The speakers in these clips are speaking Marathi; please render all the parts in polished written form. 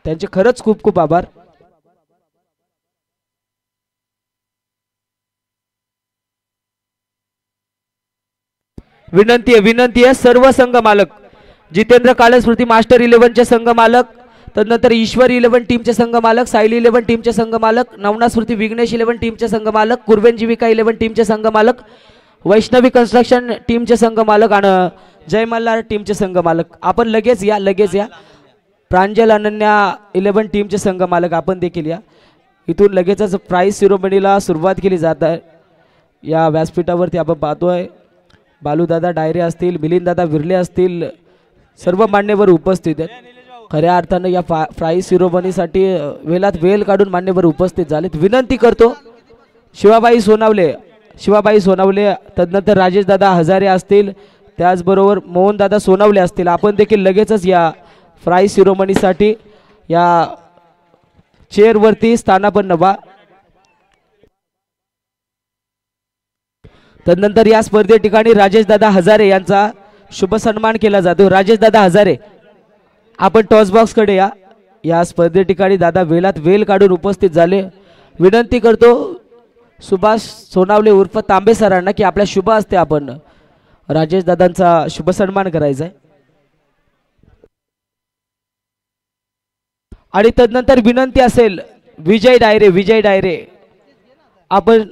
त्यांचे खरंच खूप खूप आभार. विनंती आहे सर्व संघ मालक, जितेंद्र काळे स्मृती मास्टर 11 चे संघ मालक, तदनंतर ईश्वर 11 टीमचे संघ मालक, सायली 11 टीमचे संघ मालक, नवना स्मृती विघ्नेश 11 टीमचे संघ मालक, कुर्वेन जीविका 11 टीमचे संघ मालक, वैष्णवी कन्स्ट्रक्शन टीमचे संघ मालक आणि जय मल्हार टीमचे संघ मालक. आपण लगेच या. प्रांजल अनन्या 11 टीमचे संघ मालक आपण देखील या. इथून लगेचच प्राइस सिरोमणीला सुरुवात केली जात आहे. या व्यासपीठावरती आपण पाहतोय बालूदादा डायरे असतील, मिलिंददादा विर्ले असतील, सर्व मान्यवर उपस्थित आहेत. खऱ्या अर्थानं या प्राइस सिरोमणीसाठी वेळात वेळ काढून मान्यवर उपस्थित झालेत. विनंती करतो शिवाबाई सोनावले, तदनंतर राजेशदादा हजारे असतील, त्याचबरोबर मोहनदादा सोनावले असतील. आपण देखील लगेचच या प्राइस सिरोमणीसाठी या चेअरवरती स्थानापन्न व्हा. तदनंतर या स्पर्धे ठिकाणी राजेशदादा हजारे यांचा शुभ सन्मान केला जातो. राजेशदादा हजारे आपण टॉस बॉक्स कडे या. या स्पर्धे ठिकाणी दादा वेळात वेळ काढून उपस्थित झाले. विनंती करतो सुभाष सोनावले उर्फ तांबे सरांना की आपल्या शुभ हस्ते आपण राजेशदादांचा शुभ सन्मान करायचा आहे. आणि तदनंतर विनंती असेल विजय डायरे आपण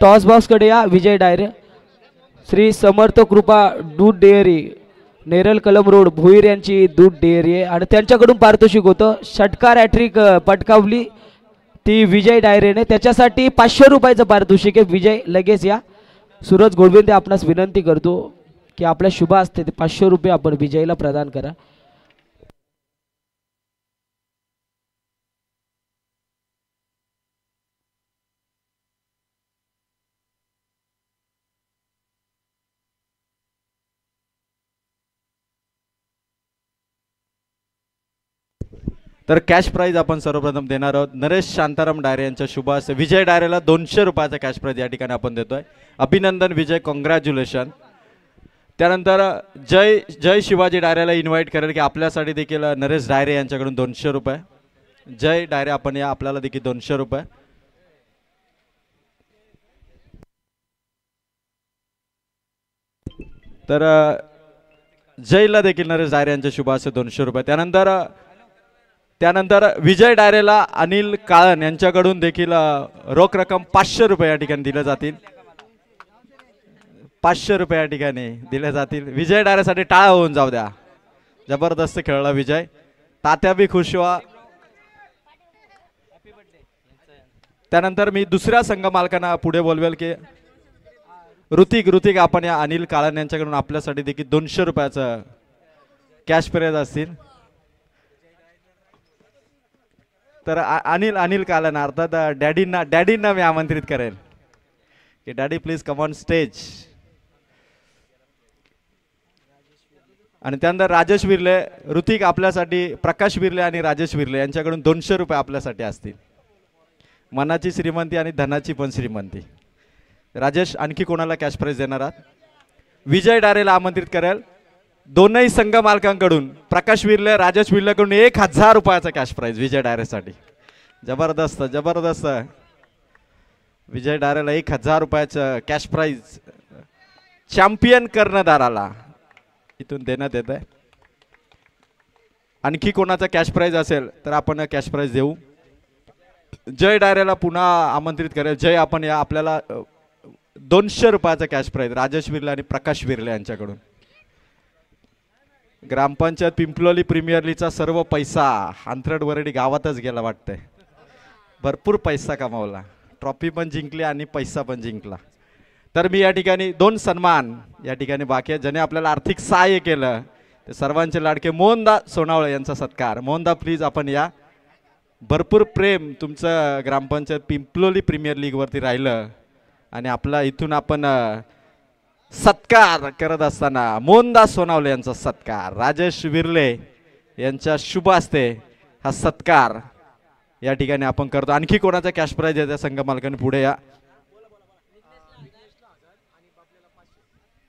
टॉस बॉक्स कडे या. विजय डायरे श्री समर्थ कृपा दूध डेअरी नेरल कलम रोड भुईर यांची दूध डेअरी आहे आणि त्यांच्याकडून पारितोषिक होतं. षटकार हॅट्रिक पटकावली ती विजय डायरेने, त्याच्यासाठी 500 रुपयाचं पारितोषिक आहे. विजय लगेच या. सूरज गोडबेंदे आपणास विनंती करतो की आपल्या शुभ असते ते 500 रुपये आपण विजयला प्रदान करा. तर कॅश प्राइज आपण सर्वप्रथम देणार आहोत नरेश शांताराम डायरे यांच्या शुभ हस्ते. विजय डायरेला 200 रुपयाचा कॅश प्राइज या ठिकाणी आपण देतोय. अभिनंदन विजय, कॉंग्रॅच्युलेशन. त्यानंतर जय शिवाजी डायरेला इन्व्हाइट करेल की आपल्यासाठी देखील नरेश डायरे यांच्याकडून 200 रुपये. जय डायरे आपण या, आपल्याला देखील 200 रुपये. तर जयला देखील नरेश डायरे यांच्या शुभ हस्ते 200 रुपये. त्यानंतर विजय डायरेला अनिल काळन यांच्याकडून देखील रोख रक्कम 500 रुपये या ठिकाणी दिले जातील. 500 रुपये या ठिकाणी दिले जातील. विजय डायरेसाठी टाळा होऊन जाऊ द्या. जबरदस्त खेळला विजय. तात्या बी खुश व्हा. त्यानंतर मी दुसऱ्या संघ मालकांना पुढे बोलवेल की ऋतिक आपण या अनिल काळन यांच्याकडून आपल्यासाठी देखील 200 रुपयाचं कॅश प्राइज असतील. तर अनिल कालन अर्थात डॅडींना मी आमंत्रित करेल की daddy please come on stage. आणि त्यानंतर राजेश विर्ले, ऋतिक आपल्यासाठी प्रकाश विर्ले आणि राजेश विर्ले यांच्याकडून 200 रुपये आपल्यासाठी असतील. मनाची श्रीमंती आणि धनाची पण श्रीमंती. राजेश आणखी कोणाला कॅश प्राइज देणार आहात? विजय डायरेला आमंत्रित करेल. दोनही संघ मालकांकडून प्रकाश विर्ले राजेश विर्लेकडून 1000 रुपयाचा कॅश प्राइज विजय डायरेसाठी. जबरदस्त. विजय डायरेला 1000 रुपयाचं कॅश प्राइज चॅम्पियन कर्णधाराला इथून देण्यात येत आहे. आणखी कोणाचा कॅश प्राइज असेल तर आपण कॅश प्राइज देऊ. जय डायरेला पुन्हा आमंत्रित करेल. जय आपण या, आपल्याला 200 रुपयाचा कॅश प्राइज राजेश विर्ले आणि प्रकाश विर्ले यांच्याकडून. ग्रामपंचायत पिंपलोली प्रीमियर लीगचा सर्व पैसा हांथरड वरडी गावातच गेला वाटतंय. भरपूर पैसा कमावला, ट्रॉफी पण जिंकली आणि पैसा पण जिंकला. तर मी या ठिकाणी 2 सन्मान या ठिकाणी बाकी आहे ज्याने आपल्याला आर्थिक सहाय्य केलं. ते सर्वांचे लाडके मोहनदा सोनावळे यांचा सत्कार. मोहनदा प्लीज आपण या. भरपूर प्रेम तुमचं ग्रामपंचायत पिंपलोली प्रीमियर लीग वरती राहिलं आणि आपला इथून आपण सत्कार करत असताना मोहनदा सोनावले यांचा सत्कार, राजेश विर्ले यांच्या शुभ हस्ते हा सत्कार या ठिकाणी आपण करतो. आणखी कोणाचा कॅश प्राइज आहे त्या संघ मालकांनी पुढे या.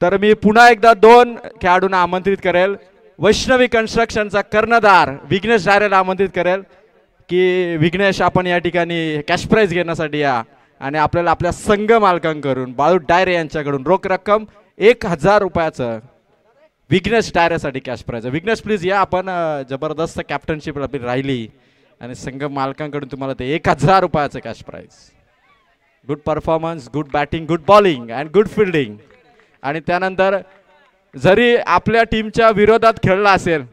तर मी पुन्हा एकदा 2 खेळाडूंना आमंत्रित करेल. वैष्णवी कन्स्ट्रक्शनचा कर्णधार विघ्नेश डायरेला आमंत्रित करेल की विघ्नेश आपण या ठिकाणी कॅश प्राइज घेण्यासाठी या आणि आपल्याला आपल्या संघ मालकांकडून बाळू डायरे यांच्याकडून रोख रक्कम 1000 रुपयाचं विघ्नेश डायरेसाठी कॅश प्राइज. विघ्नेश प्लीज या, आपण जबरदस्त कॅप्टनशिप आपली राहिली आणि संघ मालकांकडून तुम्हाला ते 1000 रुपयाचं cash prize. Good performance, good batting, good bowling and good fielding. आणि त्यानंतर जरी आपल्या टीमच्या विरोधात खेळला असेल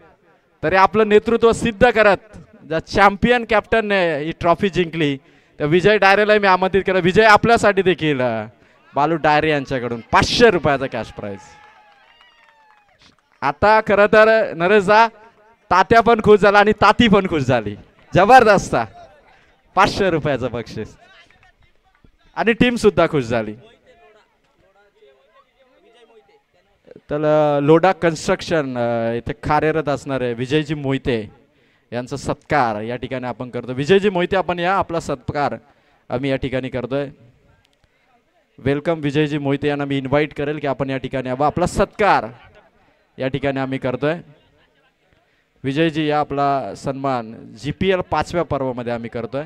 तरी आपलं नेतृत्व सिद्ध करत ज्या चॅम्पियन कॅप्टनने ही ट्रॉफी जिंकली त्या विजय डायरेला मी आमंत्रित केलं. विजय आपल्यासाठी देखील बालू डायरे यांच्याकडून 500 रुपयाचा कॅश प्राइज. आता खरं तर नरेशदा तात्या पण खुश झाला आणि ताती पण खुश झाली. जबरदस्त 500 रुपयाचं बक्षीस आणि टीम सुद्धा खुश झाली. तर लोडा कन्स्ट्रक्शन इथे कार्यरत असणारे विजयजी मोहिते यांचा सत्कार या ठिकाणी आपण करतो. विजयजी मोहिते आपण या, आपला सत्कार आम्ही या ठिकाणी करतोय. वेलकम विजयजी मोहिते यांना मी इन्व्हाइट करेल की आपण या ठिकाणी यावं. आपला सत्कार या ठिकाणी आम्ही करतोय. विजयजी या, आपला सन्मान GPL 5व्या पर्वामध्ये आम्ही करतोय.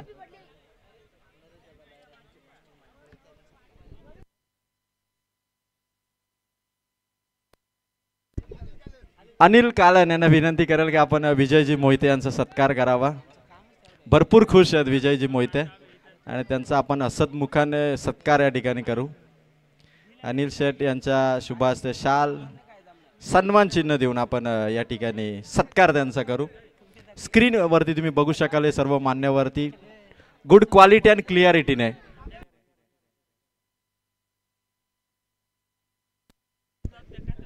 अनिल कालन यांना विनंती करेल की आपण विजयजी मोहिते यांचा सत्कार करावा. भरपूर खुश आहेत विजयजी मोहिते आणि त्यांचा आपण हसतमुखाने सत्कार या ठिकाणी करू. अनिल शेठ यांच्या शुभ हस्ते शाल सन्मान चिन्ह देऊन आपण या ठिकाणी सत्कार त्यांचा करू. स्क्रीनवरती तुम्ही बघू शकाल हे सर्व मान्यवरती गुड क्वालिटी अँड क्लिअरिटीने.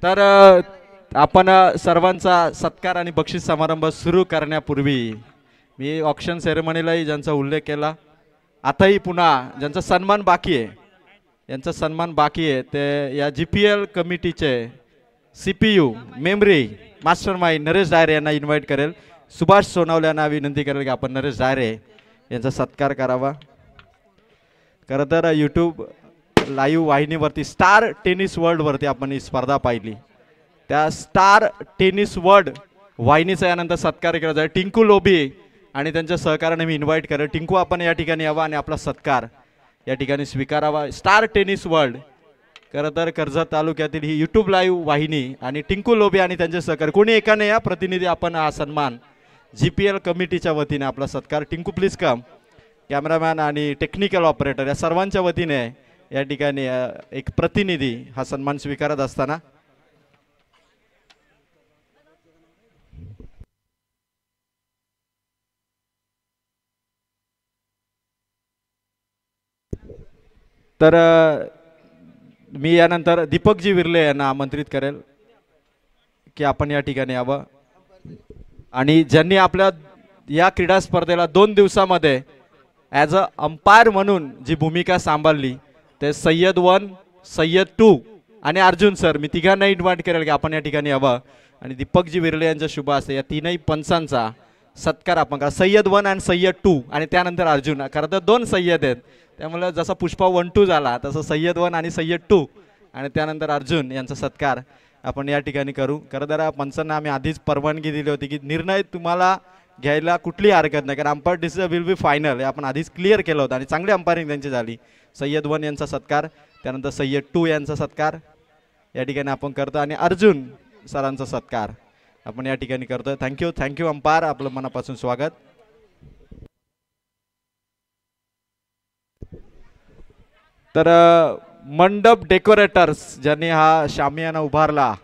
तर आपण सर्वांचा सत्कार आणि बक्षीस समारंभ सुरू करण्यापूर्वी मी ऑक्शन सेरेमनीलाही ज्यांचा उल्लेख केला, आताही पुन्हा ज्यांचा सन्मान बाकी आहे यांचा सन्मान बाकी आहे ते या GPL कमिटीचे CPU मेमरी मास्टरमाइंड नरेश डायरे यांना इन्व्हाइट करेल. सुभाष सोनवले यांना विनंती करेल की आपण नरेश डायरे यांचा सत्कार करावा. खरं तर यूट्यूब लाईव्ह वाहिनीवरती स्टार टेनिस वर्ल्डवरती आपण ही स्पर्धा पाहिली. त्या स्टार टेनिस वर्ल्ड वाहिनीचा यानंतर सत्कार केला जाईल. टिंकू लोबी आणि त्यांच्या सहकार्याने मी इन्व्हाइट करेल. टिंकू आपण या ठिकाणी यावा आणि आपला सत्कार या ठिकाणी स्वीकारावा. स्टार टेनिस वर्ल्ड खरं तर कर्जत तालुक्यातील ही यूट्यूब लाईव्ह वाहिनी आणि टिंकू लोबी आणि त्यांचे सहकारी कोणी एकाने या प्रतिनिधी आपण हा सन्मान GPL कमिटीच्या वतीने आपला सत्कार. Tinku please come. कॅमेरामॅन आणि टेक्निकल ऑपरेटर या सर्वांच्या वतीने या ठिकाणी एक प्रतिनिधी हा सन्मान स्वीकारत असताना तर मी यानंतर दीपकजी विर्ले यांना आमंत्रित करेल की आपण या ठिकाणी यावं. आणि ज्यांनी आपल्या या क्रीडा स्पर्धेला 2 दिवसामध्ये ॲज अ अंपायर म्हणून जी भूमिका सांभाळली ते सय्यद 1, सय्यद 2 आणि अर्जुन सर, मी तिघांना इन्व्हाइट करेल की आपण या ठिकाणी यावं आणि दीपकजी विर्ले यांच्या शुभ हस्ते या तीनही पंचांचा सत्कार आपण करा. सय्यद 1 आणि सय्यद 2 आणि त्यानंतर अर्जुन. खरं तर 2 सय्यद आहेत त्यामुळे जसा पुष्पा 1-2 झाला तसं सय्यद 1 आणि सय्यद 2 आणि त्यानंतर अर्जुन यांचा सत्कार आपण या ठिकाणी करू. खरं तर पंचांना आम्ही आधीच परवानगी दिली होती की निर्णय तुम्हाला घ्यायला कुठली हरकत नाही कारण umpire decision will be final हे आपण आधीच क्लिअर केलं होतं आणि चांगली अंपायरिंग त्यांची झाली. सय्यद 1 यांचा सत्कार, त्यानंतर सय्यद 2 यांचा सत्कार या ठिकाणी आपण करतो आणि अर्जुन सरांचा सत्कार आपण या ठिकाणी करतोय. थँक्यू अंपायर, आपलं मनापासून स्वागत. तर मंडप डेकोरेटर्स ज्यांनी हा शामियाना उभारला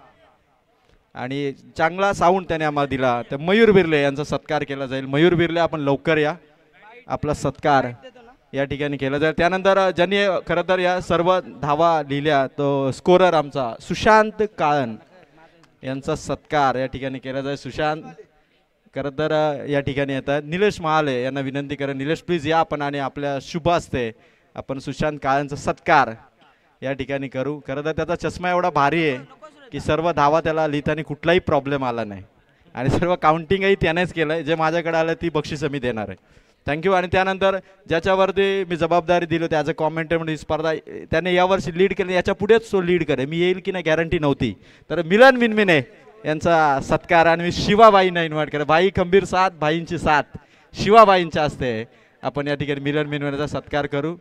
आणि चांगला साऊंड त्याने आम्हाला दिला तर मयूर बिर्ले यांचा सत्कार केला जाईल. मयूर बिर्ले आपण लवकर या, आपला सत्कार या ठिकाणी केला जाईल. त्यानंतर ज्यांनी खरं तर या सर्व धावा लिहिल्या तो स्कोरर आमचा सुशांत काळन यांचा सत्कार या ठिकाणी केला जाईल. सुशांत खरं तर या ठिकाणी येतात. निलेश महाले यांना विनंती करा, निलेश प्लीज या आपण आणि आपल्या शुभ हस्ते आपण सुशांत काळ्यांचा सत्कार या ठिकाणी करू. खरं तर त्याचा चष्मा एवढा भारी आहे की सर्व धावा त्याला लिहिताना कुठलाही प्रॉब्लेम आला नाही आणि सर्व काउंटिंगही त्यानेच केलं. जे माझ्याकडे आलं ती बक्षिसं मी देणार आहे. थँक्यू. आणि त्यानंतर ज्याच्यावरती मी जबाबदारी दिली होती ॲज अ कॉमेंटेटर म्हणून ही स्पर्धा त्याने यावर्षी लीड केली, याच्या पुढेच तो लीड करे. मी येईल की नाही गॅरंटी नव्हती. तर मिलन मिनमिने यांचा सत्कार आणि मी शिवाबाईंना इन्व्हाइट करा. भाई खंबीर साथ, भाईंची साथ शिवाबाईंच्या असते. आपण या ठिकाणी मिलन मिनवण्याचा सत्कार करू.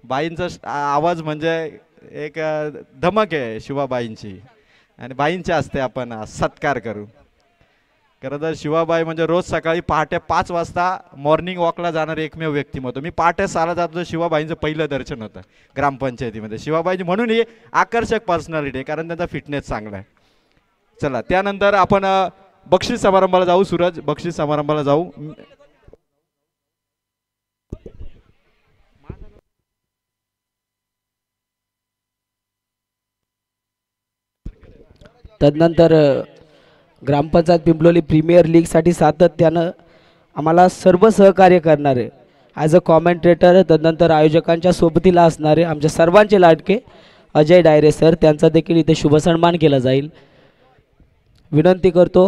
बाईंचा आवाज म्हणजे एक धमक आहे शिवाबाईंची आणि बाईंच्या असते आपण सत्कार करू. खरं तर शिवाबाई म्हणजे रोज सकाळी पहाटे 5 वाजता मॉर्निंग वॉकला जाणारे एकमेव व्यक्तिमत्व. मी पहाटे 6ला जात होतो. शिवाबाईंचं पहिलं दर्शन होतं ग्रामपंचायतीमध्ये. शिवाबाईंची म्हणून ही आकर्षक पर्सनॅलिटी आहे कारण त्यांचा फिटनेस चांगला आहे. चला त्यानंतर आपण बक्षीस समारंभाला जाऊ. सूरज बक्षीस समारंभाला जाऊ. तदनंतर ग्रामपंचायत पिंपलोली प्रीमियर लीगसाठी सातत्यानं आम्हाला सर्व सहकार्य करणारे ॲज अ कॉमेंटेटर, तदनंतर आयोजकांच्या सोबतीला असणारे आमच्या सर्वांचे लाडके अजय डायरे सर, त्यांचा देखील इथे शुभसन्मान केला जाईल. विनंती करतो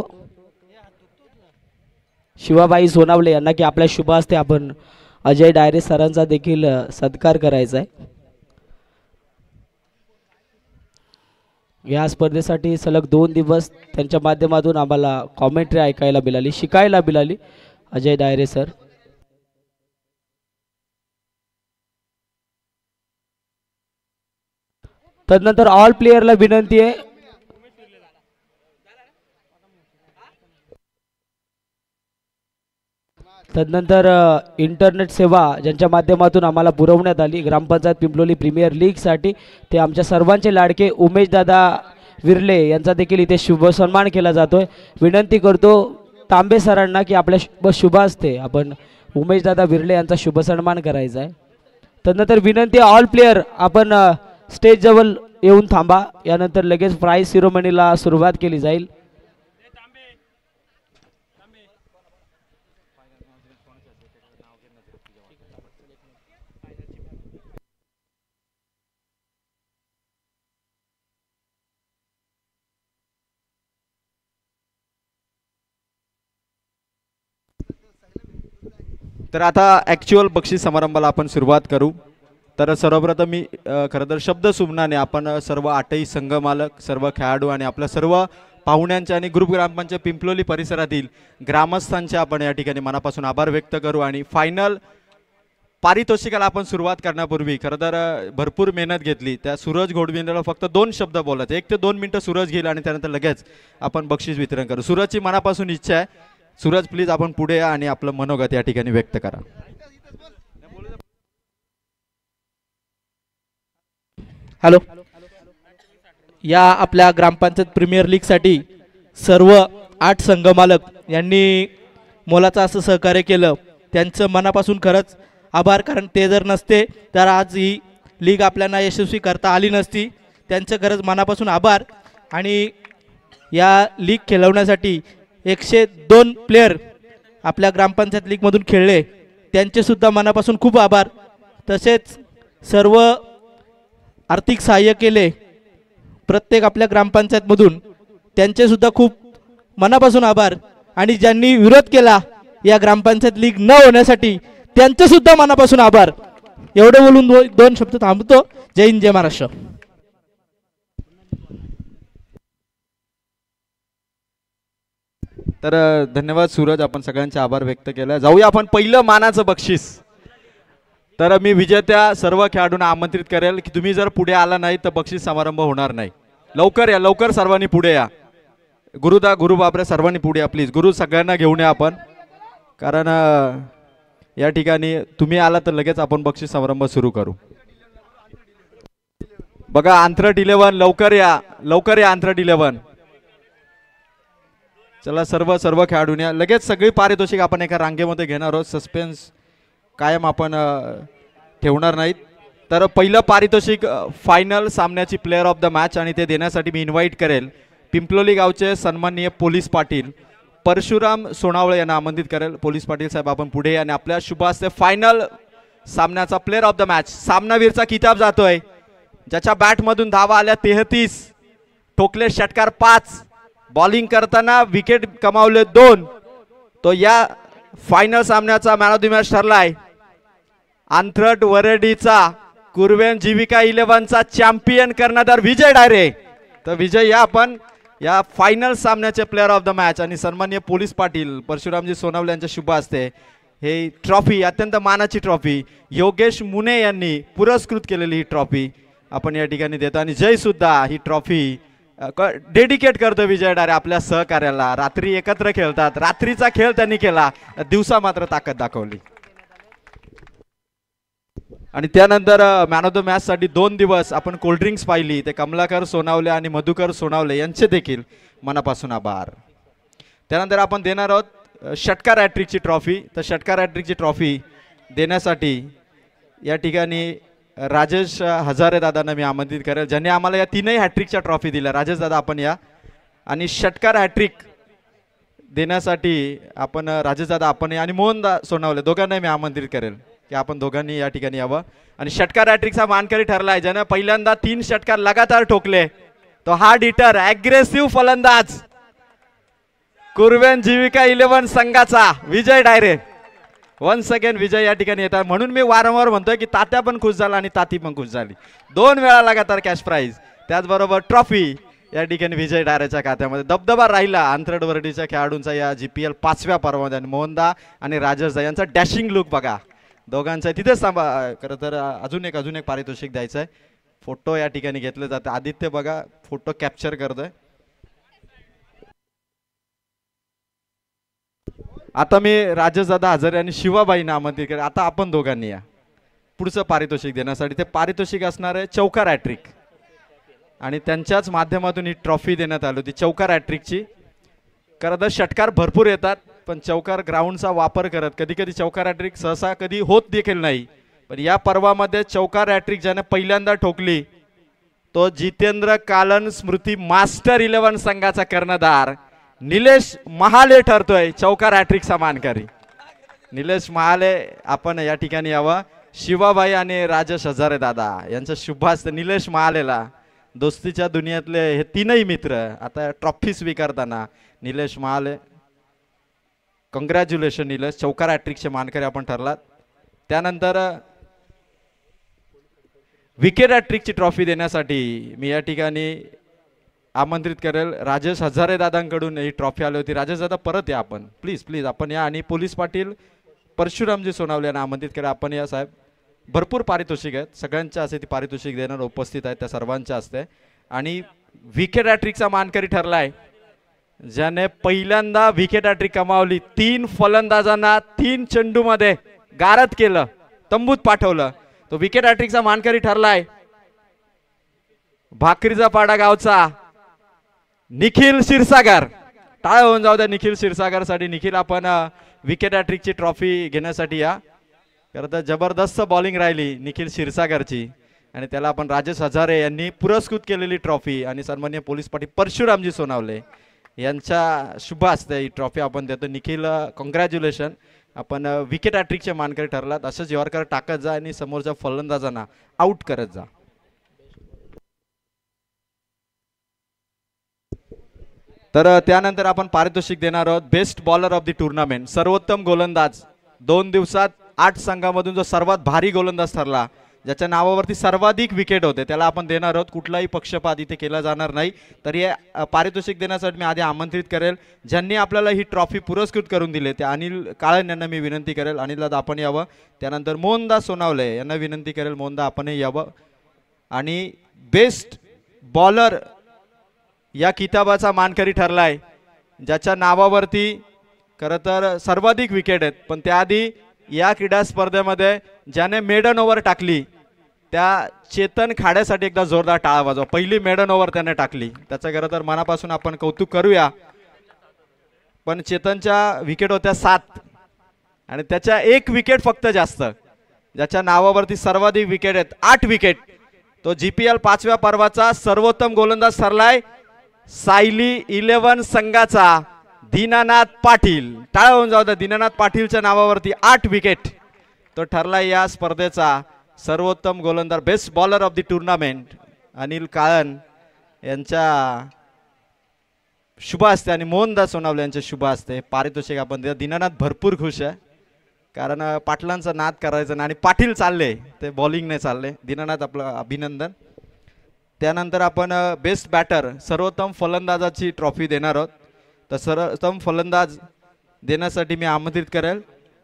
शिवाबाई सोनावले यांना की आपल्या शुभ हस्ते आपण अजय डायरे सरांचा देखील सत्कार करायचा आहे. या स्पर्धेसाठी सलग 2 दिवस त्यांच्या माध्यमातून आम्हाला कॉमेंट्री ऐकायला मिळाली, शिकायला मिळाली. अजय डायरे सर. तदनंतर ऑल प्लेयरला विनंती आहे तदनंतर इंटरनेट सेवा ज्यांच्या माध्यमातून आम्हाला पुरवण्यात आली ग्रामपंचायत पिंपलोली प्रीमियर लीगसाठी, ते आमच्या सर्वांचे लाडके उमेशदादा विरले यांचा देखील इथे शुभ सन्मान केला जातोय. विनंती करतो तांबे सरांना की आपल्या शुभ हस्ते आपण उमेशदादा विरले यांचा शुभ सन्मान करायचा आहे. तदनंतर विनंती ऑल प्लेयर आपण स्टेजजवळ येऊन थांबा. यानंतर लगेच प्राइज सिरोमनीला सुरुवात केली जाईल. तर आता ॲक्च्युअल बक्षीस समारंभाला आपण सुरुवात करू. तर सर्वप्रथम मी खरं तर शब्द सुमनाने आपण सर्व 8ही संघ मालक, सर्व खेळाडू आणि आपल्या सर्व पाहुण्यांच्या आणि ग्रुप ग्रामपंचायत पिंपलोली परिसरातील ग्रामस्थांचे आपण या ठिकाणी मनापासून आभार व्यक्त करू. आणि फायनल पारितोषिकाला आपण सुरुवात करण्यापूर्वी खरं तर भरपूर मेहनत घेतली. त्या सूरज घोडविंदला फक्त 2 शब्द बोलायचे. 1 ते 2 मिनटं सूरज घेईल आणि त्यानंतर लगेच आपण बक्षीस वितरण करू. सूरजची मनापासून इच्छा आहे. सूरज प्लीज आपण पुढे या आणि आपलं मनोगत या ठिकाणी व्यक्त करा. हॅलो. या आपल्या ग्रामपंचायत प्रीमियर लीगसाठी सर्व 8 संघ मालक यांनी मोलाचं असं सहकार्य केलं. त्यांचं मनापासून खरंच आभार, कारण ते जर नसते तर आज ही लीग आपल्याला यशस्वी करता आली नसती. त्यांचं खरंच मनापासून आभार. आणि या लीग खेळवण्यासाठी 102 प्लेयर आपल्या ग्रामपंचायत लीगमधून खेळले, त्यांचेसुद्धा मनापासून खूप आभार. तसेच सर्व आर्थिक सहाय्य केले प्रत्येक आपल्या ग्रामपंचायतमधून, त्यांचेसुद्धा खूप मनापासून आभार. आणि ज्यांनी विरोध केला या ग्रामपंचायत लीग न होण्यासाठी, त्यांचेसुद्धा मनापासून आभार. एवढं बोलून 2 शब्द थांबतो. जय हिंद, जय महाराष्ट्र. तर धन्यवाद सूरज, आपण सगळ्यांचे आभार व्यक्त केले. जाऊया आपण पहिलं मानाचं बक्षीस. तर मी विजेत्या सर्व खेळाडूंना आमंत्रित करेल की तुम्ही जर पुढे आला नाही तर बक्षीस समारंभ होणार नाही. लवकर या, लवकर सर्वांनी पुढे या. गुरु बापरे, सर्वांनी पुढे या प्लीज. गुरु सगळ्यांना घेऊन या आपण, कारण या ठिकाणी तुम्ही आला तर लगेच आपण बक्षीस समारंभ सुरू करू. बघा आंतरट 11, लवकर या, लवकर या आंतरट 11. चला सर्व खेळाडूंनी लगेच सगळी पारितोषिक आपण एका रांगेमध्ये घेणार आहोत. सस्पेन्स कायम आपण ठेवणार नाहीत. तर पहिलं पारितोषिक फायनल सामन्याची प्लेअर ऑफ द मॅच, आणि ते देण्यासाठी मी इन्व्हाइट करेल पिंपलोली गावचे सन्माननीय पोलीस पाटील परशुराम सोनावळे यांना आमंत्रित करेल. पोलीस पाटील साहेब आपण पुढे, आणि आपल्या शुभ हस्ते फायनल सामन्याचा प्लेअर ऑफ द मॅच सामनावीरचा किताब जातोय, ज्याच्या बॅटमधून धावा आल्या 33, ठोकले षटकार 5, बॉलिंग करताना विकेट कमावले 2, तो या फायनल सामन्याचा मॅन ऑफ द मॅच ठरलाय. आंथरट वरडीचा कुर्वेन जीविका 11चा चॅम्पियन कर्णधार विजय डायरे. तर विजय या आपण या फायनल सामन्याचे प्लेअर ऑफ द मॅच आणि सन्माननीय पोलीस पाटील परशुरामजी सोनवले यांच्या शुभ हस्ते हे ट्रॉफी, अत्यंत मानाची ट्रॉफी योगेश मुने यांनी पुरस्कृत केलेली ही ट्रॉफी आपण या ठिकाणी देतो आणि जय सुद्धा ही ट्रॉफी डेडिकेट करतो विजय डारे आपल्या सहकार्याला. रात्री एकत्र खेळतात, रात्रीचा खेळ त्यांनी केला, दिवसा मात्र ताकद दाखवली. आणि त्यानंतर मॅन ऑफ द मॅच साठी 2 दिवस आपण कोल्ड्रिंक्स पाहिली. ते कमलाकर सोनावले आणि मधुकर सोनावले यांचे देखील मनापासून आभार. त्यानंतर आपण देणार आहोत षटकार हॅट्रिकची ट्रॉफी. तर षटकार हॅट्रिकची ट्रॉफी देण्यासाठी या ठिकाणी राजेश हजारे दादांना मी आमंत्रित करेल, ज्यांनी आम्हाला या 3ही हॅट्रिकच्या ट्रॉफी दिल्या. राजेश दादा आपण या. आणि षटकार हॅट्रिक देण्यासाठी आपण राजेश दादा आपण या आणि मोहन सोनावले दोघांनाही मी आमंत्रित करेल की आपण दोघांनी या ठिकाणी यावं. आणि षटकार हॅट्रिकचा मानकरी ठरलाय ज्याने पहिल्यांदा 3 षटकार लगातार ठोकले तो हार्ड हिटर ॲग्रेसिव्ह फलंदाज कुर्वेन जीविका 11 संघाचा विजय डायरे. वन्स अगेन विजय या ठिकाणी येतात. म्हणून मी वारंवार म्हणतोय की तात्या पण खुश झाला आणि ताती पण खुश झाली. 2 वेळा लगातार कॅश प्राइज, त्याचबरोबर ट्रॉफी या ठिकाणी विजय डायरेच्या खात्यामध्ये. दबदबा राहिला आंतरडवरडीच्या खेळाडूंचा या GPL 5व्या पर्वामध्ये. आणि मोहनदा आणि राजेश यांचा डॅशिंग लुक बघा दोघांचा. तिथेच थांबा, खरं तर अजून एक पारितोषिक द्यायचं आहे. फोटो या ठिकाणी घेतले जाते. आदित्य बघा फोटो कॅप्चर करतोय. आता मी राजेशदादा हजारे आणि शिवाबाईंना आमंत्रित केलं. आता आपण दोघांनी या पुढचं पारितोषिक देण्यासाठी. ते पारितोषिक असणार आहे चौकार हॅट्रिक आणि त्यांच्याच माध्यमातून ही ट्रॉफी देण्यात आली होती चौकार हॅट्रिकची. खरं तर षटकार भरपूर येतात पण चौकार ग्राउंडचा वापर करत कधी कधी चौकार हॅट्रिक सहसा कधी होत देखील नाही. पण या पर्वामध्ये चौकार हॅट्रिक ज्याने पहिल्यांदा ठोकली तो जितेंद्र कालन स्मृती मास्टर 11 संघाचा कर्णधार निलेश महाले ठरतोय चौकार हॅट्रिकचा मानकरी. निलेश महाले आपण या ठिकाणी यावं. शिवाबाई आणि राजेश हजारे दादा यांचा शुभ हस्ते निलेश महालेला दोस्तीच्या दुनियातले हे 3ही मित्र आता ट्रॉफी स्वीकारताना निलेश महाले कॉंग्रॅच्युलेशन निलेश, चौकार हॅट्रिकचे मानकरी आपण ठरलात. त्यानंतर विकेट हॅट्रिकची ट्रॉफी देण्यासाठी मी या ठिकाणी आमंत्रित करेल राजेश हजारे दादांकडून ही ट्रॉफी आली होती. राजेश दादा परत या आपण प्लीज आपण या. आणि पोलीस पाटील परशुरामजी सोनावले यांना आमंत्रित करा आपण या साहेब. भरपूर पारितोषिक आहेत सगळ्यांच्या असते ती पारितोषिक देणार उपस्थित आहेत त्या सर्वांच्या असते. आणि विकेट हॅट्रिकचा मानकरी ठरलाय ज्याने पहिल्यांदा विकेट हॅट्रिक कमावली. 3 फलंदाजांना 3 चेंडूमध्ये गारद केलं, तंबूत पाठवलं. तो विकेट हॅट्रिकचा मानकरी ठरलाय भाकरीचा पाडा गावचा निखिल क्षीरसागर. टाळ होऊन जाऊ द्या निखिल क्षीरसागर साठी. निखिल आपण विकेट हॅट्रिकची ट्रॉफी घेण्यासाठी या. खरं तर जबरदस्त बॉलिंग राहिली निखिल क्षीरसागरची आणि त्याला आपण राजेश हजारे यांनी पुरस्कृत केलेली ट्रॉफी आणि सन्माननीय पोलीस पाटील परशुरामजी सोनावले यांच्या शुभ हस्ते ही ट्रॉफी आपण देतो. निखिल कॉंग्रॅच्युलेशन, आपण विकेट हॅट्रिकचे मानकरी ठरलात. असंच यॉर्कर टाकत जा आणि समोरच्या फलंदाजांना आउट करत जा. तर त्यानंतर आपण पारितोषिक देणार आहोत best bowler of the tournament. सर्वोत्तम गोलंदाज 2 दिवसात 8 संघामधून जो सर्वात भारी गोलंदाज ठरला ज्याच्या नावावरती सर्वाधिक विकेट होते त्याला आपण देणार आहोत. कुठलाही पक्षपात इथे केला जाणार नाही. तर हे पारितोषिक देण्यासाठी मी आधी आमंत्रित करेल ज्यांनी आपल्याला ही ट्रॉफी पुरस्कृत करून दिले ते अनिल काळन यांना मी विनंती करेल. अनिल दादा आपण यावं. त्यानंतर मोहनदा सोनावले यांना विनंती करेल मोहनदा आपणही यावं. आणि बेस्ट बॉलर या किताबाचा मानकरी ठरलाय ज्याच्या नावावरती खरं तर सर्वाधिक विकेट आहेत पण त्याआधी या क्रीडा स्पर्धेमध्ये ज्याने मेडन ओव्हर टाकली त्या चेतन खाड्यासाठी एकदा जोरदार टाळा वाजवा. पहिली मेडन ओव्हर त्याने टाकली त्याचं खरं तर मनापासून आपण कौतुक करूया. पण चेतनच्या विकेट होत्या 7 आणि त्याच्या 1 विकेट फक्त जास्त. ज्याच्या नावावरती सर्वाधिक विकेट आहेत 8 विकेट तो GPL 5व्या पर्वाचा सर्वोत्तम गोलंदाज ठरलाय सायली 11 संघाचा दीनानाथ पाटील. टाळा होऊन जाऊ द्या. दीनानाथ पाटीलच्या नावावरती 8 विकेट तो ठरलाय या स्पर्धेचा सर्वोत्तम गोलंदाज best bowler of the tournament Anil Kalan यांच्या शुभ हस्ते आणि मोहनदास सोनावले यांच्या शुभ हस्ते पारितोषिक आपण देतो. दीनानाथ भरपूर खुश आहे कारण पाटलांचा नाद करायचा आणि पाटील चालले ते बॉलिंग नाही चालले. दीनानाथ आपलं अभिनंदन. त्यानंतर आपण बेस्ट बॅटर सर्वोत्तम फलंदाजाची ट्रॉफी देणार आहोत. तर सर्वोत्तम फलंदाज देण्यासाठी मी आमंत्रित करेल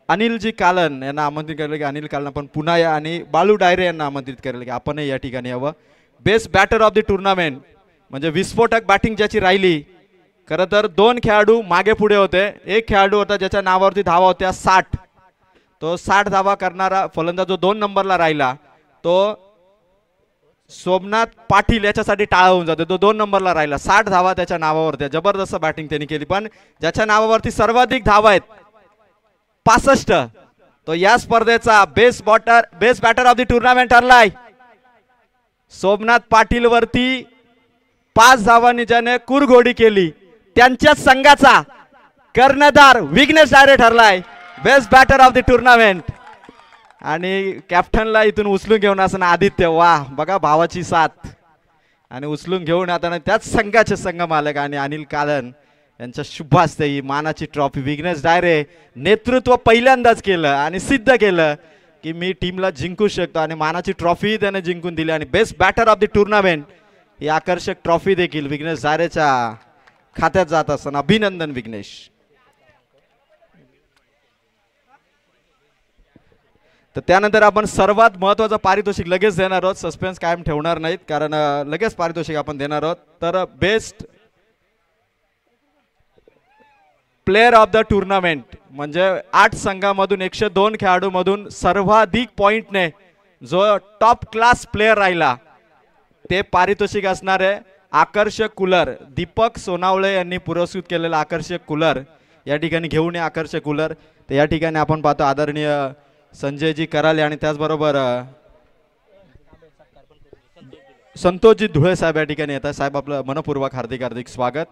अनिलजी कालन यांना आमंत्रित करेल की अनिल कालन आपण पुन्हा या आणि बालू डायरे यांना आमंत्रित करेल की आपणही या ठिकाणी यावं. Best batter of the tournament म्हणजे विस्फोटक बॅटिंग ज्याची राहिली. खरं तर 2 खेळाडू मागे पुढे होते. एक खेळाडू होता ज्याच्या नावावरती धावा होत्या 60. तो 60 धावा करणारा फलंदाज जो 2 नंबरला राहिला तो सोमनाथ पाटील याच्यासाठी टाळा होऊन जातो. तो 2 नंबरला राहिला. 60 धावा त्याच्या नावावरती. जबरदस्त बॅटिंग त्यांनी केली. पण ज्याच्या नावावरती सर्वाधिक धावा आहेत 65 तो या स्पर्धेचा best batter of the tournament ठरलाय. सोमनाथ पाटील वरती 5 धावांनी ज्याने कुरघोडी केली त्यांच्याच संघाचा कर्णधार विघ्नेश डायरे ठरलाय best batter of the tournament. आणि कॅप्टनला इथून उचलून घेऊन असं आदित्य वाह बघा भावाची साथ आणि उचलून घेऊन आता त्याच संघाचे संघ मालक आणि अनिल कालन यांच्या शुभ हस्ते ही मानाची ट्रॉफी विघ्नेश डायरे नेतृत्व पहिल्यांदाच केलं आणि सिद्ध केलं की मी टीमला जिंकू शकतो आणि मानाची ट्रॉफी त्याने जिंकून दिली. आणि best batter of the tournament ही आकर्षक ट्रॉफी देखील विघ्नेश डायरेच्या खात्यात जात असताना अभिनंदन विघ्नेश. तर त्यानंतर आपण सर्वात महत्त्वाचं पारितोषिक लगेच देणार आहोत. सस्पेन्स कायम ठेवणार नाहीत कारण लगेच पारितोषिक आपण देणार आहोत. तर best player of the tournament म्हणजे 8 संघामधून 102 खेळाडूमधून सर्वाधिक पॉइंटने जो टॉप क्लास प्लेयर राहिला ते पारितोषिक असणार आहे आकर्षक कूलर. दीपक सोनावळे यांनी पुरस्कृत केलेला आकर्षक कूलर या ठिकाणी घेऊन या आकर्षक कूलर. तर या ठिकाणी आपण पाहतो आदरणीय संजयजी कराले आणि त्याचबरोबर संतोषजी धुळे साहेब या ठिकाणी येतात. साहेब आपलं मनपूर्वक हार्दिक हार्दिक स्वागत.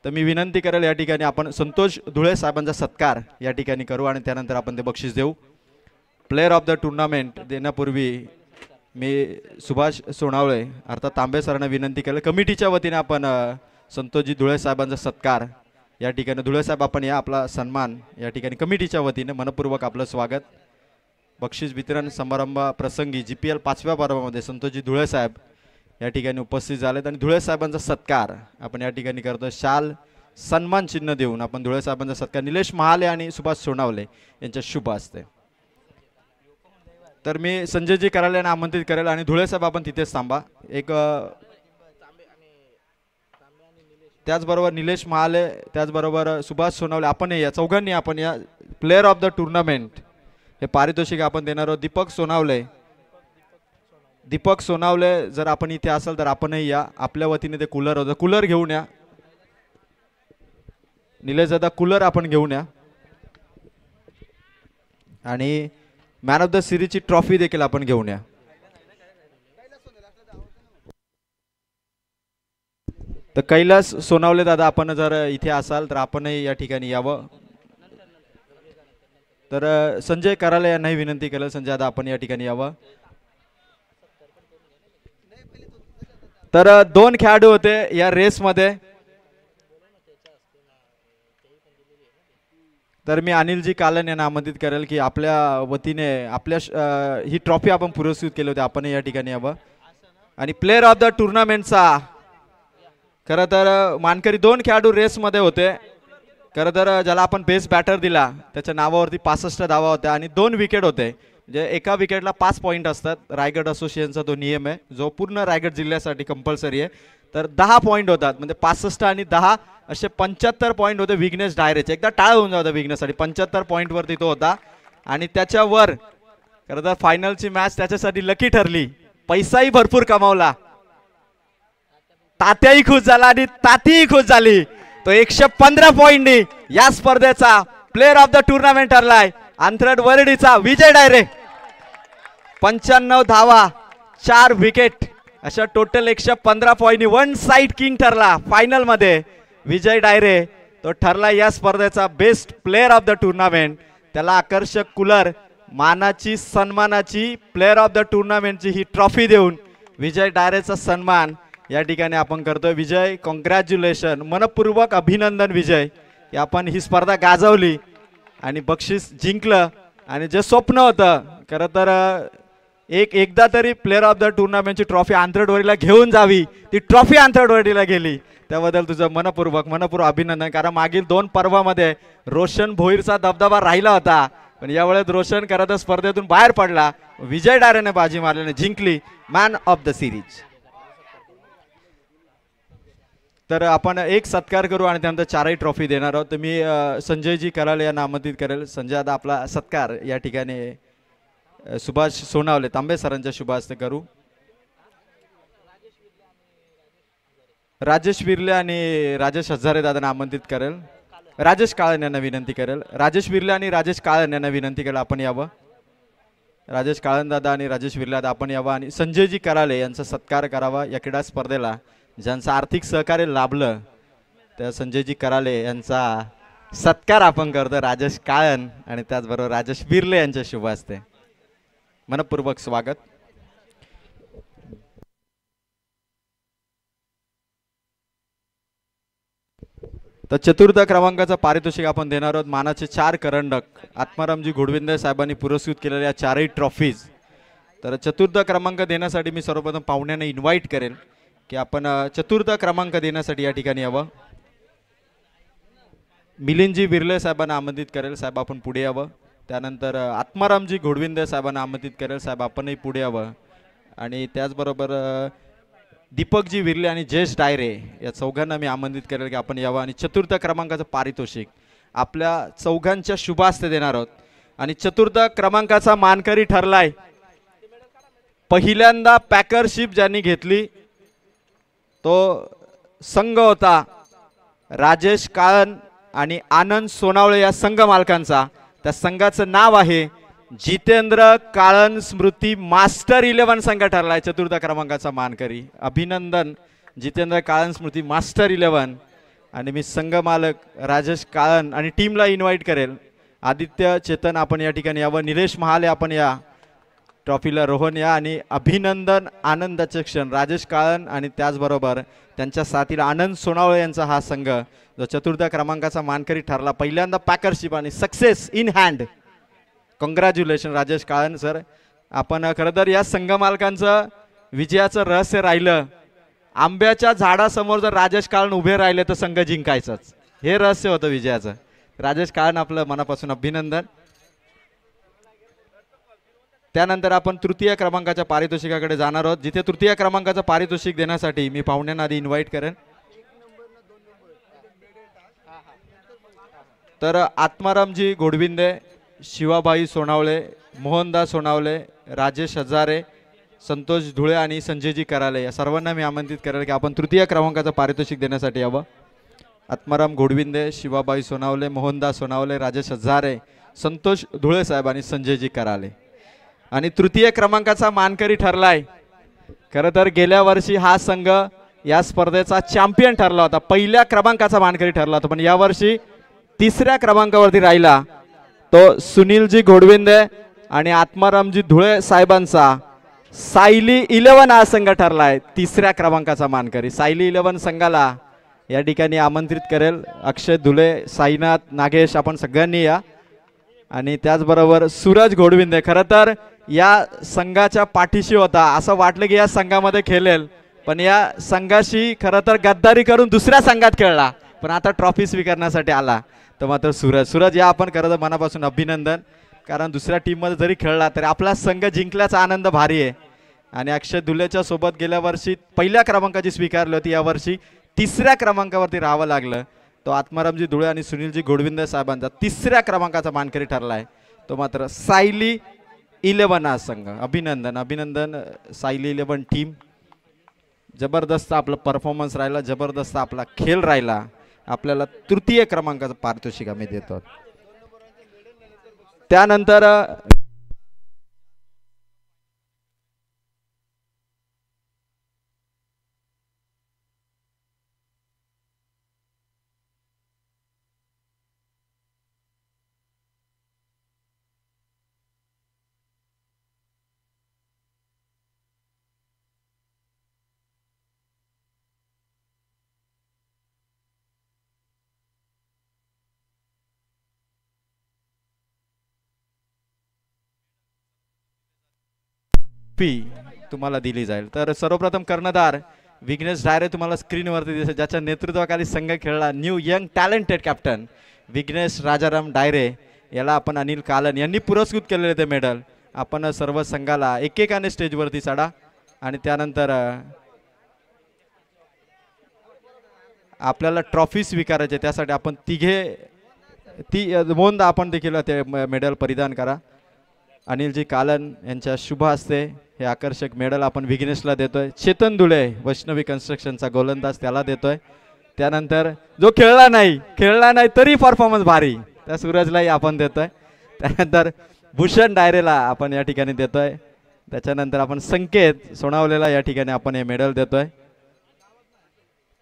तर मी विनंती करेल या ठिकाणी आपण संतोष धुळे साहेबांचा सत्कार या ठिकाणी करू आणि त्यानंतर आपण ते बक्षीस देऊ. प्लेयर ऑफ द टुर्नामेंट देण्यापूर्वी मी सुभाष सोनावळे अर्थात तांबे सरांना विनंती केलं कमिटीच्या वतीने आपण संतोषजी धुळे साहेबांचा सत्कार या ठिकाणी. धुळे साहेब आपण या आपला सन्मान या ठिकाणी कमिटीच्या वतीने मनपूर्वक आपलं स्वागत. बक्षीस वितरण समारंभ प्रसंगी GPL 5व्या पर्वामध्ये संतोषजी धुळे साहेब या ठिकाणी उपस्थित झालेत आणि धुळे साहेबांचा सत्कार आपण या ठिकाणी करतो. शाल सन्मान चिन्ह देऊन आपण धुळे साहेबांचा सत्कार निलेश महाले आणि सुभाष सोनावले यांच्या शुभ हस्ते. तर मी संजयजी कराले यांना आमंत्रित करेल आणि धुळे साहेब आपण तिथेच थांबा. एक त्याचबरोबर निलेश महाले त्याचबरोबर सुभाष सोनावले आपण या चौघांनी आपण या प्लेयर ऑफ द टुर्नामेंट हे पारितोषिक आपण देणार आहोत. दीपक सोनावले जर आपण इथे असाल तर आपणही या. आपल्या वतीने ते कूलर होतं कूलर घेऊन या. निलेश दादा कूलर आपण घेऊन या आणि मॅन ऑफ द सिरीजची ट्रॉफी देखील आपण घेऊन या. तर कैलास सोनावले दादा आपण जर इथे असाल तर आपणही या ठिकाणी यावं. तर संजय कराले यांनाही विनंती केलं संजय दादा आपण या ठिकाणी यावं. तर 2 खेळाडू होते या रेसमध्ये. तर मी अनिलजी कालन यांना आमंत्रित करेल की आपल्या वतीने ही ट्रॉफी आपण पुरस्कृत केली होती आपण या ठिकाणी यावं. आणि प्लेयर ऑफ द टुर्नामेंटचा खरं तर मानकरी 2 खेळाडू रेसमध्ये होते. खरं तर ज्याला आपण बेस्ट बॅटर दिला त्याच्या नावावरती 65 धावा होत्या आणि 2 विकेट होते. म्हणजे एका विकेटला 5 पॉईंट असतात. रायगड असोसिएशनचा तो नियम आहे जो पूर्ण रायगड जिल्ह्यासाठी कंपल्सरी आहे. तर 10 पॉईंट होतात म्हणजे 65 आणि 10 असे 75 पॉईंट होते विघ्नेश डायरेचे. एकदा टाळ होऊन जातं विघ्नेशसाठी 75 पॉईंटवरती तो होता. आणि त्याच्यावर खरं तर फायनलची मॅच त्याच्यासाठी लकी ठरली. पैसाही भरपूर कमावला. तात्याही खुश झाला आणि तातीही खुश झाली. तो 115 पॉईंटनी या स्पर्धेचा प्लेयर ऑफ द टुर्नामेंट ठरलाय. अंथरड वरडीचा विजय डायरे 95 धावा 4 विकेट अशा टोटल 115 पॉईंटनी 1 साइड किंग ठरला. फायनल मध्ये विजय डायरे तो ठरला या स्पर्धेचा best player of the tournament. त्याला आकर्षक कूलर मानाची सन्मानाची प्लेयर ऑफ द टुर्नामेंटची ही ट्रॉफी देऊन विजय डायरेचा सन्मान या ठिकाणी आपण करतोय. विजय कॉंग्रॅच्युलेशन मनपूर्वक अभिनंदन विजय की आपण ही स्पर्धा गाजवली आणि बक्षीस जिंकलं. आणि जे स्वप्न होतं खरं तर एकदा तरी प्लेअर ऑफ द टुर्नामेंटची ट्रॉफी आंतरडोरीला घेऊन जावी, ती ट्रॉफी आंतरडोरीला गेली, त्याबद्दल तुझं मनपूर्वक अभिनंदन. कारण मागील 2 पर्वामध्ये रोशन भोईरचा दबदबा राहिला होता, पण यावेळेस रोशन खरं तर स्पर्धेतून बाहेर पडला. विजय डारेने बाजी मारल्याने जिंकली मॅन ऑफ द सिरीज. तर आपण एक सत्कार करू आणि त्यानंतर 4ही ट्रॉफी देणार आहोत. तर मी संजयजी कराले यांना आमंत्रित करेल. संजय आता आपला सत्कार या ठिकाणी सुभाष सोनावले तांबे सरांच्या शुभ हस्ते करू. राजेश विर्ले आणि राजेश हजारे दादांना आमंत्रित करेल. राजेश काळन यांना विनंती करेल. राजेश विर्ले आणि राजेश काळन यांना विनंती करेल आपण यावं. राजेश काळन दादा आणि राजेश विर्ले दादा आपण यावं आणि संजयजी कराले यांचा सत्कार करावा. या क्रीडा स्पर्धेला ज्यांचं आर्थिक सहकार्य लाभलं त्या संजयजी कराले यांचा सत्कार आपण करतो. राजेश काळन आणि त्याचबरोबर राजेश विर्ले यांच्या शुभ हस्ते मनपूर्वक स्वागत. तर चतुर्थ क्रमांकाचं पारितोषिक आपण देणार आहोत. मानाचे 4 करंडक आत्मारामजी घोडविंदे साहेबांनी पुरस्कृत केलेल्या 4ही ट्रॉफीज. तर चतुर्थ क्रमांक देण्यासाठी मी सर्वप्रथम पाहुण्यांना इन्व्हाइट करेल की आपण चतुर्थ क्रमांक देण्यासाठी या ठिकाणी यावं. मिलिंदजी विर्ले साहेबांना आमंत्रित करेल. साहेब आपण पुढे यावं. त्यानंतर आत्मारामजी घोडविंदे साहेबांना आमंत्रित करेल. साहेब आपणही पुढे यावं. आणि त्याचबरोबर दीपकजी विर्ले आणि जयेश डायरे या चौघांना मी आमंत्रित करेल की आपण यावं आणि चतुर्थ क्रमांकाचं पारितोषिक आपल्या चौघांच्या शुभ हस्ते देणार आहोत. आणि चतुर्थ क्रमांकाचा मानकरी ठरलाय पहिल्यांदा पॅकरशिप ज्यांनी घेतली तो संघ होता राजेश काळन आणि आनंद सोनावळे या संघ मालकांचा. त्या संघाचं नाव आहे जितेंद्र काळन स्मृती मास्टर 11 संघ ठरलाय चतुर्थ क्रमांकाचा मानकरी. अभिनंदन जितेंद्र काळन स्मृती मास्टर 11. आणि मी संघ मालक राजेश काळन आणि टीमला इन्व्हाइट करेल. आदित्य चेतन आपण या ठिकाणी यावं. निलेश महाले आपण या ट्रॉफीला. रोहन या. आणि अभिनंदन आनंदाचे क्षण राजेश काळन आणि त्याचबरोबर त्यांच्या साथीला आनंद सोनावळे यांचा हा संघ जो चतुर्थ क्रमांकाचा मानकरी ठरला. पहिल्यांदा पॅकरशिप आणि success in hand. Congratulation Rajesh Kalan sir. आपण खरं तर या संघ मालकांचं विजयाचं रहस्य राहिलं आंब्याच्या झाडासमोर जर राजेश काळन उभे राहिले तर संघ जिंकायचंच, हे रहस्य होतं विजयाचं. राजेश काळन आपलं मनापासून अभिनंदन. त्यानंतर आपण तृतीय क्रमांकाच्या पारितोषिकाकडे जाणार आहोत. जिथे तृतीय क्रमांकाचं पारितोषिक देण्यासाठी मी पाहुण्यांना आधी इन्व्हाइट करेन. तर आत्मारामजी घोडविंदे, शिवाबाई सोनावळे, मोहनदास सोनावळे, राजेश हजारे, संतोष धुळे आणि संजयजी कराले या सर्वांना मी आमंत्रित करेल की आपण तृतीय क्रमांकाचं पारितोषिक देण्यासाठी यावं. आत्माराम घोडविंदे, शिवाबाई सोनावळे, मोहनदास सोनावळे, राजेश हजारे, संतोष धुळे साहेब आणि संजयजी कराले. आणि तृतीय क्रमांकाचा मानकरी ठरलाय खरं तर गेल्या वर्षी हा संघ या स्पर्धेचा चॅम्पियन ठरला होता. पहिल्या क्रमांकाचा मानकरी ठरला होता, पण यावर्षी 3ऱ्या क्रमांकावरती राहिला तो सुनीलजी घोडविंदे आणि आत्मारामजी धुळे साहेबांचा सायली 11 हा संघ ठरलाय 3ऱ्या क्रमांकाचा मानकरी. सायली 11 संघाला या ठिकाणी आमंत्रित करेल. अक्षय धुळे, साईनाथ, नागेश आपण सगळ्यांनी या. आणि त्याचबरोबर सूरज घोडविंदे खरं तर या संघाच्या पाठीशी होता. असं वाटलं की या संघामध्ये खेळेल, पण या संघाशी खरं तर गद्दारी करून दुसऱ्या संघात खेळला, पण आता ट्रॉफी स्वीकारण्यासाठी आला. तर मात्र सूरज या आपण खरं तर मनापासून अभिनंदन. कारण दुसऱ्या टीममध्ये जरी खेळला तरी आपला संघ जिंकल्याचा आनंद भारी आहे. आणि अक्षय धुलेच्या सोबत गेल्या वर्षी पहिल्या क्रमांकाची स्वीकारली होती, यावर्षी 3ऱ्या क्रमांकावरती राहावं लागलं. तो आत्मारामजी धुळे आणि सुनीलजी घोडविंदे साहेबांचा 3ऱ्या क्रमांकाचा मानकरी ठरला आहे तो मात्र सायली 11 हा संघ. अभिनंदन सायली 11 टीम. जबरदस्त आपला परफॉर्मन्स राहिला, जबरदस्त आपला खेळ राहिला. आपल्याला तृतीय क्रमांकाचं पारितोषिक आम्ही देतो. त्यानंतर फी तुम्हाला दिली जाईल. तर सर्वप्रथम कर्णधार विघ्नेश डायरे तुम्हाला स्क्रीनवरती दिसेल, ज्याच्या नेतृत्वाखाली संघ खेळला. New young talented captain Vighnesh Rajaram Dayare याला आपण अनिल कालन यांनी पुरस्कृत केलेले ते मेडल. आपण सर्व संघाला एकेकाने स्टेजवरती चढा आणि त्यानंतर आपल्याला ट्रॉफी स्वीकारायची, त्यासाठी आपण मोंद आपण देखील ते मेडल परिधान करा. अनिलजी कालन यांच्या शुभ हस्ते हे आकर्षक मेडल आपण विघ्नेशला देतोय. चेतन धुळे वैष्णवी कन्स्ट्रक्शनचा गोलंदाज त्याला देतोय. त्यानंतर जो खेळला नाही तरी परफॉर्मन्स भारी त्या सूरजलाही आपण देतोय. त्यानंतर भूषण डायरेला आपण या ठिकाणी देतोय. त्याच्यानंतर आपण संकेत सोनावलेला या ठिकाणी आपण हे मेडल देतोय.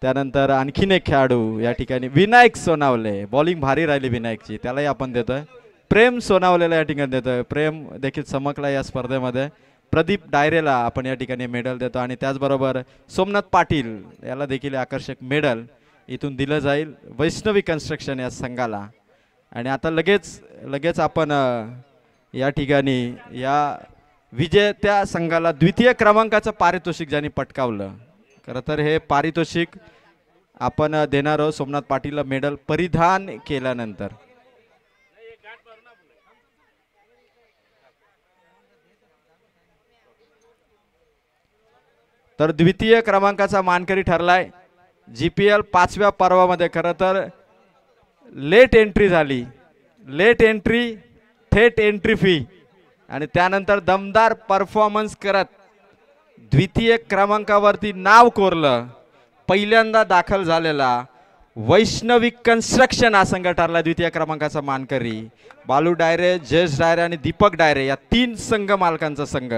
त्यानंतर आणखीन एक खेळाडू या ठिकाणी विनायक सोनावले, बॉलिंग भारी राहिली विनायकची, त्यालाही आपण देतोय. प्रेम सोनावलेला या ठिकाणी देतोय, प्रेम देखील चमकला या स्पर्धेमध्ये. प्रदीप डायरेला आपण या ठिकाणी मेडल देतो आणि त्याचबरोबर सोमनाथ पाटील याला देखील आकर्षक मेडल इथून दिलं जाईल वैष्णवी कन्स्ट्रक्शन या संघाला. आणि आता लगेच आपण या ठिकाणी या विजेत्या संघाला द्वितीय क्रमांकाचं पारितोषिक ज्यांनी पटकावलं, खरं तर हे पारितोषिक आपण देणार आहोत सोमनाथ पाटीलला मेडल परिधान केल्यानंतर. तर द्वितीय क्रमांकाचा मानकरी ठरलाय. GPL 5व्या पर्वामध्ये खरं तर लेट एंट्री झाली, लेट एंट्री थेट एंट्री फी आणि त्यानंतर दमदार परफॉर्मन्स करत द्वितीय क्रमांकावरती नाव कोरलं. पहिल्यांदा दाखल झालेला वैष्णवी कन्स्ट्रक्शन हा संघ ठरला द्वितीय क्रमांकाचा मानकरी. बालू डायरे, जयेश डायरे आणि दीपक डायरे या 3 संघ मालकांचा संघ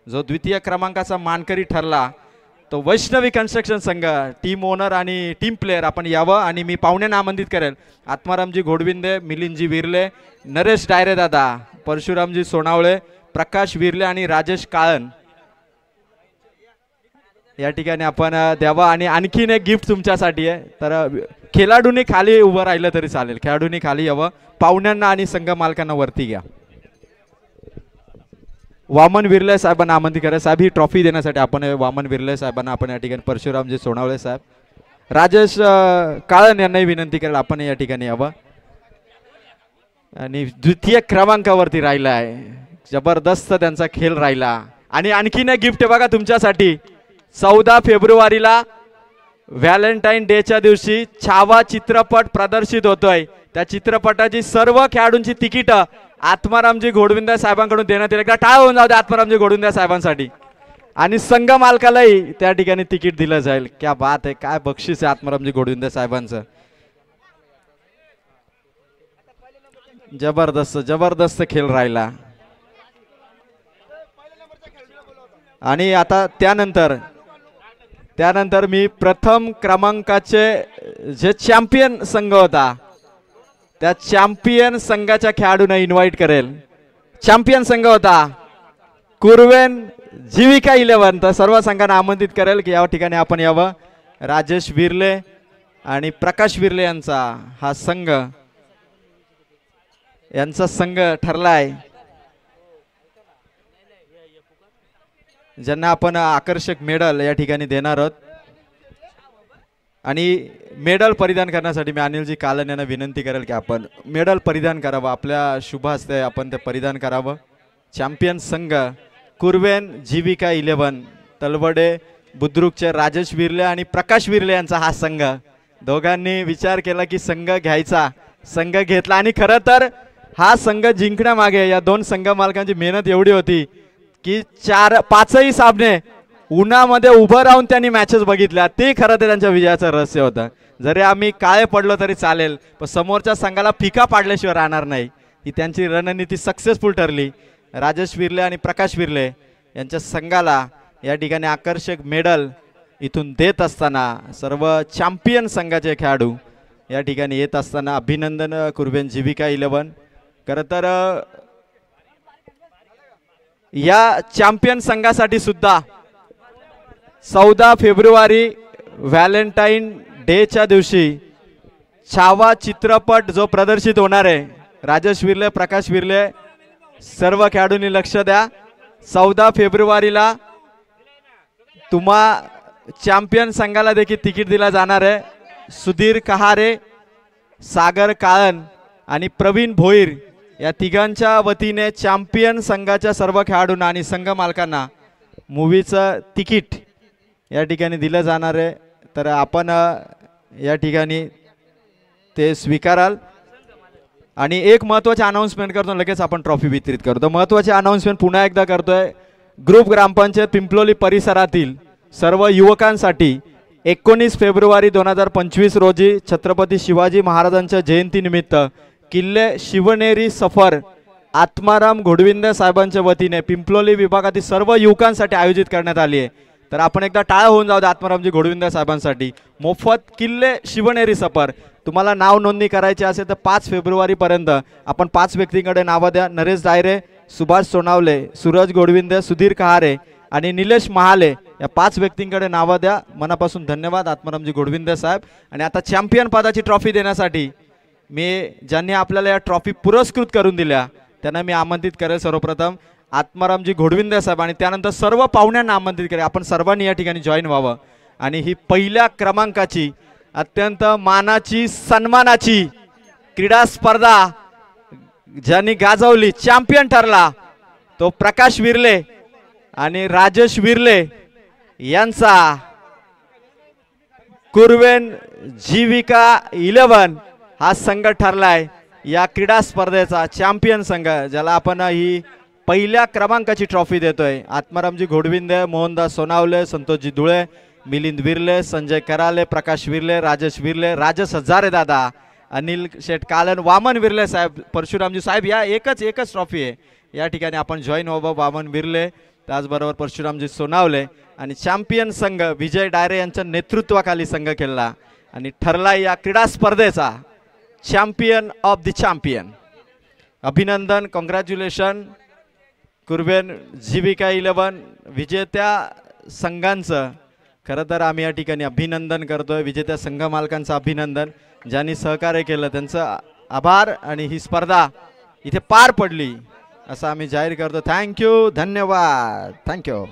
जो द्वितीय क्रमांकाचा मानकरी ठरला तो वैष्णवी कन्स्ट्रक्शन संघ. टीम ओनर आणि टीम प्लेयर आपण यावं आणि मी पाहुण्यांना आमंत्रित करेल. आत्मारामजी घोडविंदे, मिलिंदजी विर्ले, नरेश डायरे दादा, परशुरामजी सोनावळे, प्रकाश विर्ले आणि राजेश काळन या ठिकाणी आपण द्यावा. आणि आणखीन एक गिफ्ट तुमच्यासाठी आहे. तर खेळाडूंनी खाली उभं राहिलं तरी चालेल, खेळाडूंनी खाली यावं. पाहुण्यांना आणि संघ मालकांना वरती घ्या. वामन विर्ले साहेबांना आमंत्रित करा. साहेब ही ट्रॉफी देण्यासाठी आपण वामन विर्ले साहेबांना आपण या ठिकाणी परशुरामजी सोनावळे साहेब, राजेश काळन यांनाही विनंती करेल आपण या ठिकाणी यावं. आणि द्वितीय क्रमांकावरती राहिला आहे, जबरदस्त त्यांचा खेळ राहिला. आणि आणखीन एक गिफ्ट बघा तुमच्यासाठी. 14 फेब्रुवारीला व्हॅलेंटाईन डेच्या दिवशी छावा चित्रपट प्रदर्शित होतोय. त्या चित्रपटाची सर्व खेळाडूंची तिकीट आत्मारामजी घोडविंदे साहेबांकडून देण्यात येईल. एकदा टाळ होऊन जाऊ दे आत्मारामजी घोडविंदे साहेबांसाठी. आणि संघ मालकालाही त्या ठिकाणी तिकीट दिलं जाईल. क्या बात आहे, काय बक्षीस आहे आत्मारामजी घोडविंदे साहेबांचं. जबरदस्त खेळ राहिला. आणि आता त्यानंतर मी प्रथम क्रमांकाचे जे चॅम्पियन संघ होता त्या चॅम्पियन संघाच्या खेळाडूंना इन्व्हाइट करेल. चॅम्पियन संघ होता कुर्वेन जीविका 11. तर सर्व संघांना आमंत्रित करेल की या ठिकाणी आपण यावं. राजेश विर्ले आणि प्रकाश विर्ले यांचा संघ ठरलाय, ज्यांना आपण आकर्षक मेडल या ठिकाणी देणार आहोत. आणि मेडल परिधान करण्यासाठी मी अनिलजी कालन यांना विनंती करेल की आपण मेडल परिधान करावं, आपल्या शुभ हस्ते आपण ते परिधान करावं. चॅम्पियन संघ कुर्वेन जीविका 11 तलवडे बुद्रुकचे राजेश विर्ले आणि प्रकाश विर्ले यांचा हा संघ. दोघांनी विचार केला की संघ घ्यायचा, संघ घेतला. आणि खरं तर हा संघ जिंकण्यामागे या 2 संघ मालकांची मेहनत एवढी होती की 4-5ही सामने उन्हामध्ये उभं राहून त्यांनी मॅचेस बघितल्या. ते खरं तर त्यांच्या विजयाचं रहस्य होतं. जरी आम्ही काळे पडलो तरी चालेल, पण समोरच्या संघाला फिका पाडल्याशिवाय राहणार नाही. ही त्यांची रणनीती सक्सेसफुल ठरली. राजेश विर्ले आणि प्रकाश विर्ले यांच्या संघाला या ठिकाणी आकर्षक मेडल इथून देत असताना सर्व चॅम्पियन संघाचे खेळाडू या ठिकाणी येत असताना अभिनंदन कुर्वेन जीविका 11. खरं तर या चॅम्पियन संघासाठी सुद्धा 14 फेब्रुवारी व्हॅलेंटाईन डेच्या दिवशी छावा चित्रपट जो प्रदर्शित होणार आहे. राजेश विर्ले, प्रकाश विर्ले, सर्व खेळाडूंनी लक्ष द्या. 14 फेब्रुवारीला तुम्हा चॅम्पियन संघाला देखील तिकीट दिला जाणार आहे। सुधीर कहारे, सागर काळन आणि प्रवीण भोईर या तिघांच्या वतीने चॅम्पियन संघाच्या सर्व खेळाडूंना आणि संघ मालकांना मूवीचं तिकीट या ठिकाणी दिलं जाणार आहे। तर आपण या ठिकाणी ते स्वीकाराल। आणि एक महत्त्वाचे अनाउन्समेंट करतो, लगेच आपण ट्रॉफी वितरित करतो। महत्त्वाचे अनाउन्समेंट पुन्हा एकदा करतोय। ग्रुप ग्रामपंचायत पिंपलोली परिसरातील सर्व युवकांसाठी 19 फेब्रुवारी 2025 रोजी छत्रपती शिवाजी महाराजांच्या जयंतीनिमित्त किल्ले शिवनेरी सफर आत्माराम घोडविंदे साहेबांच्या वतीने पिंपलोली विभागातील सर्व युवकांसाठी आयोजित करण्यात आली आहे। तर आपण एकदा टाळ होऊन जाऊ द्या आत्मारामजी घोडविंदे साहेबांसाठी। मोफत किल्ले शिवनेरी सफर, तुम्हाला नाव नोंदणी करायची असेल तर 5 फेब्रुवारीपर्यंत आपण 5 व्यक्तींकडे नावं द्या। नरेश दायरे, सुभाष सोनावले, सूरज घोडविंदे, सुधीर कहारे आणि निलेश महाले या 5 व्यक्तींकडे नावं द्या। मनापासून धन्यवाद आत्मारामजी घोडविंदे साहेब। आणि आता चॅम्पियन पदाची ट्रॉफी देण्यासाठी मी ज्यांनी आपल्याला या ट्रॉफी पुरस्कृत करून दिल्या त्यांना मी आमंत्रित करेल। सर्वप्रथम आत्मारामजी घोडविंदे साहेब आणि त्यानंतर सर्व पाहुण्यांना आमंत्रित करेल। आपण सर्वांनी या ठिकाणी जॉईन व्हावं। आणि ही पहिल्या क्रमांकाची अत्यंत मानाची सन्मानाची क्रीडा स्पर्धा ज्यांनी गाजवली, चॅम्पियन ठरला तो प्रकाश विर्ले आणि राजेश विर्ले यांचा कुर्वेन जीविका 11 हा संघ ठरलाय या क्रीडा स्पर्धेचा चॅम्पियन संघ, ज्याला आपण ही पहिल्या क्रमांकाची ट्रॉफी देतोय। आत्मारामजी घोडविंदे, मोहनदास सोनावले, संतोषजी धुळे, मिलिंद विर्ले, संजय कराले, प्रकाश विर्ले, राजेश विर्ले, राजेश हजारे दादा, अनिल शेठ कालन, वामन विर्ले साहेब, परशुरामजी साहेब या एकच ट्रॉफी आहे। या ठिकाणी आपण जॉईन व्हावं। वामन विर्ले त्याचबरोबर परशुरामजी सोनावले आणि चॅम्पियन संघ विजय डायरे यांच्या नेतृत्वाखाली संघ खेळला आणि ठरला या क्रीडा स्पर्धेचा चॅम्पियन ऑफ द चॅम्पियन। अभिनंदन, कॉंग्रॅच्युलेशन कुर्वेन जीविका 11 विजेत्या संघांचं। खरं तर आम्ही या ठिकाणी अभिनंदन करतोय, विजेत्या संघ मालकांचं अभिनंदन, ज्यांनी सहकार्य केलं त्यांचं आभार। आणि ही स्पर्धा इथे पार पडली असं आम्ही जाहीर करतो। थँक्यू, धन्यवाद, थँक्यू।